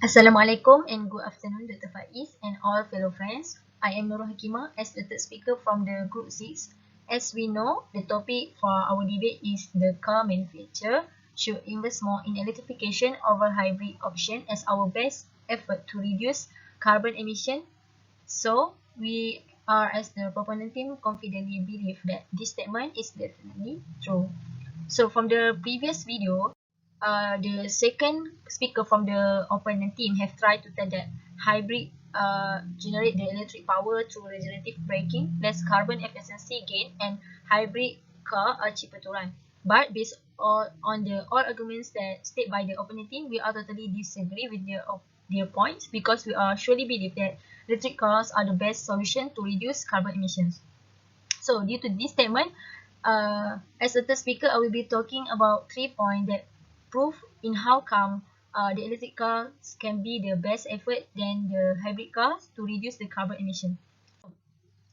Assalamualaikum and good afternoon, Dr. Faiz and all fellow friends. I am Nurul Hakimah as the third speaker from the Group 6. As we know, the topic for our debate is the car manufacturer should invest more in electrification over hybrid option as our best effort to reduce carbon emission. So, we are as the proponent team confidently believe that this statement is definitely true. So from the previous video, the second speaker from the opponent team have tried to tell that hybrid generate the electric power through regenerative braking, less carbon efficiency gain, and hybrid car are cheaper to run. But based on the all arguments that state by the opponent team, we are totally disagree with their points because we are surely believe that electric cars are the best solution to reduce carbon emissions. So due to this statement, as a third speaker, I will be talking about 3 points that prove in how come the electric cars can be the best effort than the hybrid cars to reduce the carbon emission.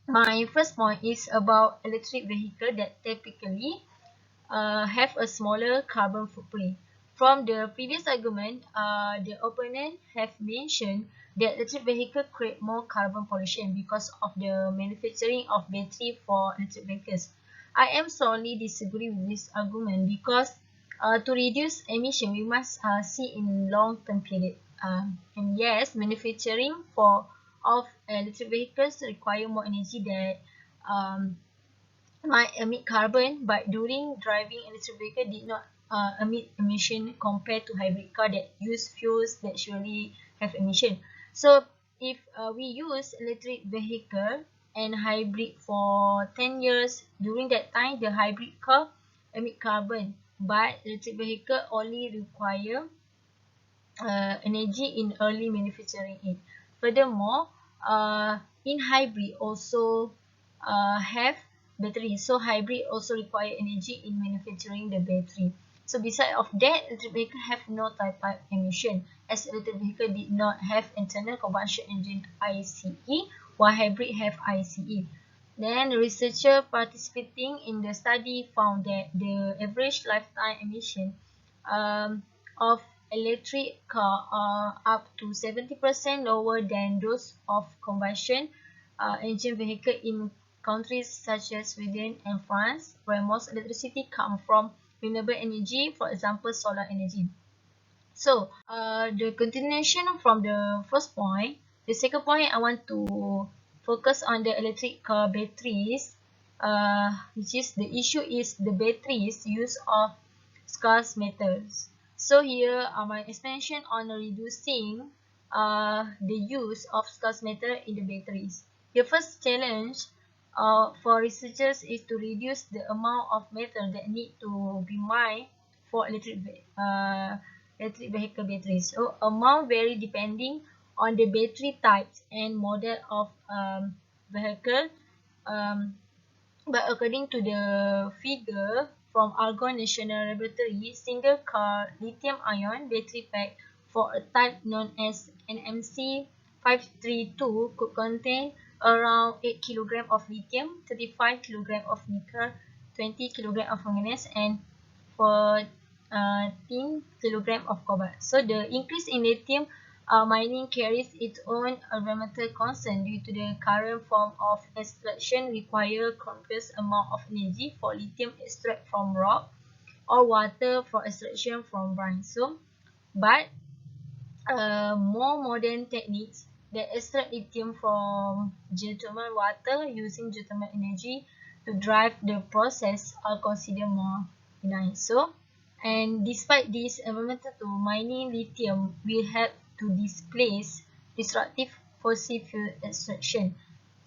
My first point is about electric vehicle that typically have a smaller carbon footprint. From the previous argument, the opponent have mentioned that electric vehicle create more carbon pollution because of the manufacturing of battery for electric vehicles. I am strongly disagree with this argument because to reduce emission, we must see in long-term period. And yes, manufacturing of electric vehicles require more energy that might emit carbon, but during driving electric vehicle did not emit emission compared to hybrid car that use fuels that surely have emission. So if we use electric vehicle and hybrid for 10 years, during that time the hybrid car emit carbon, but electric vehicle only require energy in early manufacturing it. Furthermore, in hybrid also have battery. So hybrid also require energy in manufacturing the battery. So beside of that, electric vehicle have no tailpipe emission as electric vehicle did not have internal combustion engine ICE, while hybrid have ICE. Then researcher participating in the study found that the average lifetime emission of electric car are up to 70% lower than those of combustion engine vehicle in countries such as Sweden and France, where most electricity comes from renewable energy, for example, solar energy. So, the continuation from the first point, the second point I want to focus on the electric car batteries, which is the issue is the batteries use of scarce metals. So here my explanation on reducing the use of scarce metal in the batteries. The first challenge for researchers is to reduce the amount of metal that need to be mined for electric vehicle batteries. So amount vary depending on the battery types and model of vehicle. Um, but according to the figure from Argonne National Laboratory, single car lithium-ion battery pack for a type known as NMC 532 could contain around 8 kg of lithium, 35 kg of nickel, 20 kg of manganese, and 14 kg of cobalt. So the increase in lithium mining carries its own environmental concern due to the current form of extraction require copious amount of energy for lithium extract from rock or water for extraction from brine. So, but more modern techniques that extract lithium from geothermal water using geothermal energy to drive the process are considered more benign. So, and despite this, environmental to mining lithium will help to displace destructive fossil fuel extraction.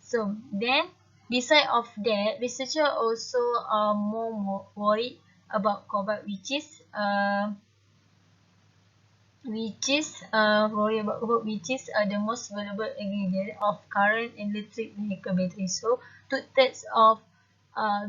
So then, beside of that, researchers also are more worried about cobalt, which is the most valuable ingredient of current electric vehicle batteries. So 2/3 of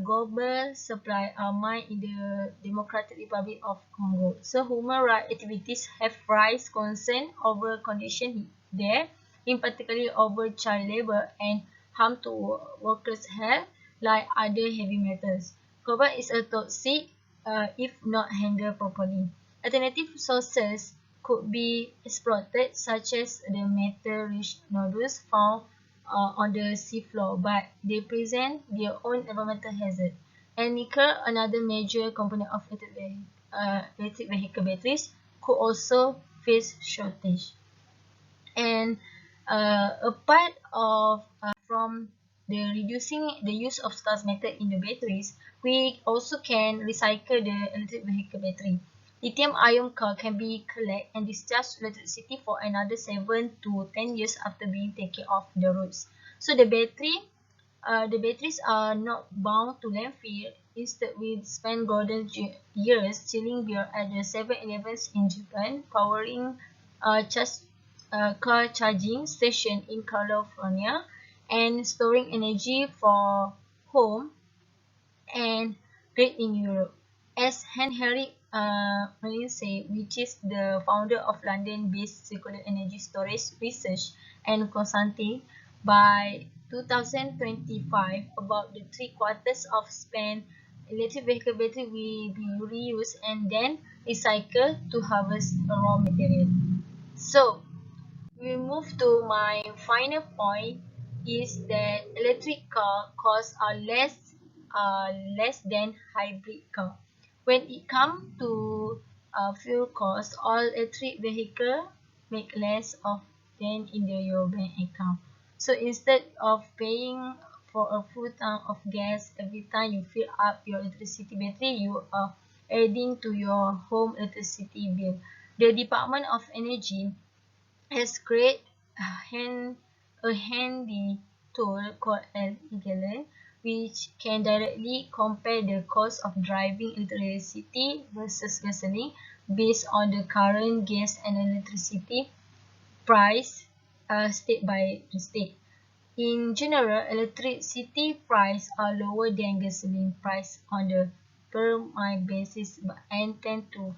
global supply are mined in the Democratic Republic of Congo. So human rights activities have raised concern over conditions there, in particular over child labor and harm to workers' health, like other heavy metals. Cobalt is a toxic if not handled properly. Alternative sources could be exploited, such as the metal-rich nodules found on the seafloor, but they present their own environmental hazard. And nickel, another major component of electric vehicle batteries, could also face shortage. And apart of from the reducing the use of scarce metal in the batteries, we also can recycle the electric vehicle battery. Lithium ion car can be collect and discharge electricity for another 7 to 10 years after being taken off the roads. So the batteries are not bound to landfill. Instead, we spend golden years chilling beer at the 7-Elevens in Japan, powering car charging station in California, and storing energy for home and trade in Europe. As Henry Malinse, which is the founder of London-based Circular Energy Storage Research and Consulting, by 2025, about the three-quarters of spent electric vehicle battery will be reused and then recycled to harvest raw material. So, we move to my final point is that electric car costs are less than hybrid car. When it comes to fuel costs, all electric vehicle make less of than in your bank account. So instead of paying for a full tank of gas every time you fill up your electricity battery, you are adding to your home electricity bill. The Department of Energy has created a handy tool called an equivalent, which can directly compare the cost of driving electricity versus gasoline based on the current gas and electricity price state by the state. In general, electricity prices are lower than gasoline price on the per mile basis and tend to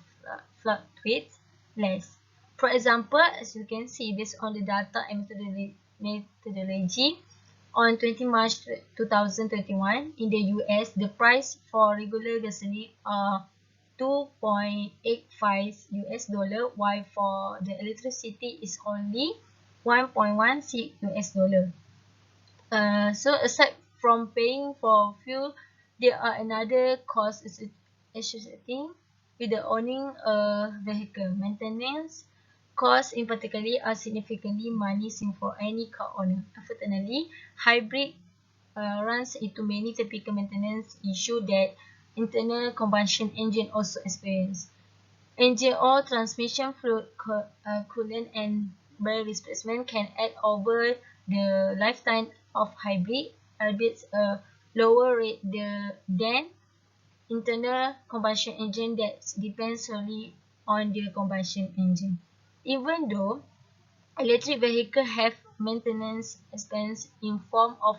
fluctuate less. For example, as you can see, based on the data and methodology, on 20 March 2021, in the US, the price for regular gasoline are 2.85 US dollar, while for the electricity is only 1.16 US dollar. So aside from paying for fuel, there are another costs associated with the owning a vehicle. Maintenance costs in particular are significantly money seen for any car owner. Unfortunately, hybrid runs into many typical maintenance issues that internal combustion engine also experience. Engine oil, transmission fluid, coolant, and barrel replacement can add over the lifetime of hybrid, albeit a lower rate than internal combustion engine that depends solely on the combustion engine. Even though electric vehicles have maintenance expense in form of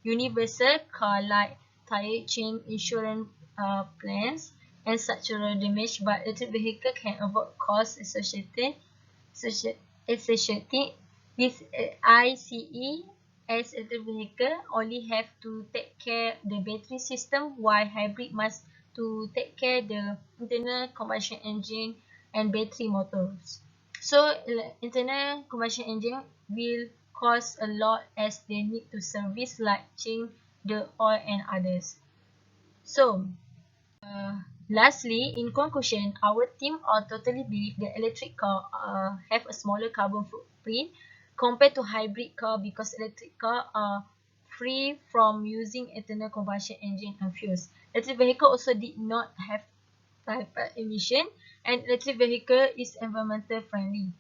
universal car-like tire chain insurance plans and structural damage, but electric vehicle can avoid costs associated with ICE, as electric vehicle only have to take care the battery system, while hybrid must to take care the internal combustion engine and battery motors. So internal combustion engine will cost a lot as they need to service like change the oil and others. So lastly, in conclusion, our team are totally believe that electric car have a smaller carbon footprint compared to hybrid car because electric car are free from using internal combustion engine and fuels. Electric vehicle also did not have type emission, and electric vehicle is environmental friendly.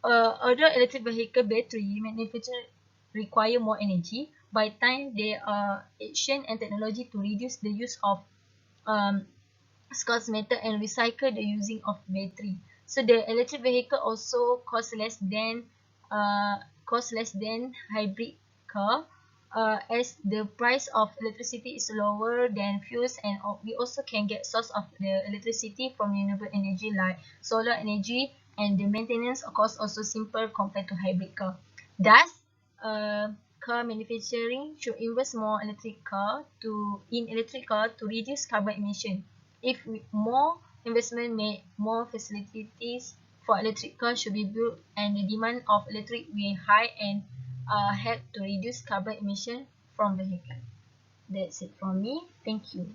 Although electric vehicle battery manufacturer require more energy, by time there are action and technology to reduce the use of um, scarce metal and recycle the using of battery. So the electric vehicle also cost less than hybrid car, as the price of electricity is lower than fuels, and we also can get source of the electricity from renewable energy like solar energy, and the maintenance cost also simple compared to hybrid car. Thus, car manufacturing should invest more electric car to reduce carbon emission. If more investment made, more facilities for electric cars should be built, and the demand of electric will be high and help to reduce carbon emission from vehicle. That's it from me. Thank you.